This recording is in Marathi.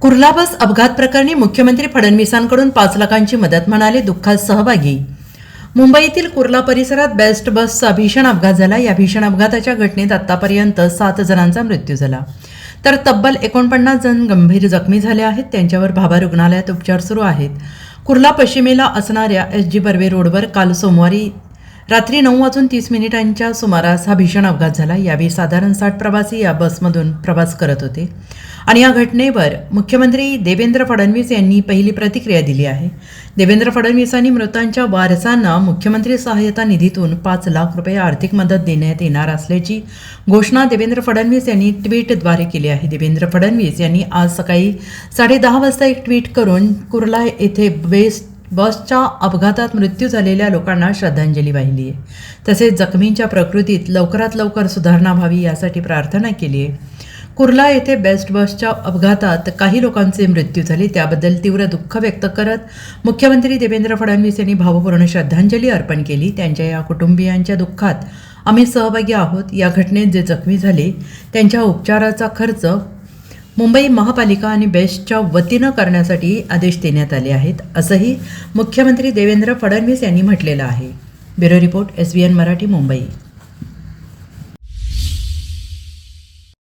कुर्ला बस अपघात प्रकरणी मुख्यमंत्री फडणवीसांकडून 5 लाखांची मदत म्हणाले दुःखात सहभागी। मुंबईतील कुर्ला परिसरात बेस्ट बसचा भीषण अपघात झाला। या भीषण अपघाताच्या घटनेत आतापर्यंत 7 जणांचा मृत्यू झाला, तर तब्बल 49 जण गंभीर जखमी झाले आहेत। त्यांच्यावर भाभा रुग्णालयात उपचार सुरू आहेत। कुर्ला पश्चिमेला असणाऱ्या SG बर्वे रोडवर काल सोमवारी रात्री 9:30 सुमारास हा भीषण अपघात झाला। यावेळी साधारण 60 प्रवासी या बसमधून प्रवास करत होते आणि या घटनेवर मुख्यमंत्री देवेंद्र फडणवीस यांनी पहिली प्रतिक्रिया दिली आहे। देवेंद्र फडणवीसांनी मृतांच्या वारसांना मुख्यमंत्री सहाय्यता निधीतून 5 लाख रुपये आर्थिक मदत देण्यात येणार असल्याची घोषणा देवेंद्र फडणवीस यांनी ट्विटद्वारे केली आहे। देवेंद्र फडणवीस यांनी आज सकाळी 10:30 वाजता एक ट्विट करून कुर्ला येथे बसच्या अपघातात मृत्यू झालेल्या लोकांना श्रद्धांजली वाहिली आहे। तसेच जखमींच्या प्रकृतीत लवकरात लवकर सुधारणा व्हावी यासाठी प्रार्थना केली आहे। कुर्ला येथे बेस्ट बसच्या अपघातात काही लोकांचे मृत्यू झाले, त्याबद्दल तीव्र दुःख व्यक्त करत मुख्यमंत्री देवेंद्र फडणवीस यांनी भावपूर्ण श्रद्धांजली अर्पण केली। त्यांच्या या कुटुंबियांच्या दुःखात आम्ही सहभागी आहोत। या घटनेत जे जखमी झाले त्यांच्या उपचाराचा खर्च मुंबई महापालिका आणि बेस्टच्या वतीनं करण्यासाठी आदेश देण्यात आले आहेत, असंही मुख्यमंत्री देवेंद्र फडणवीस यांनी म्हटलेलं आहे। Bureau report SBN Marathi, Mumbai.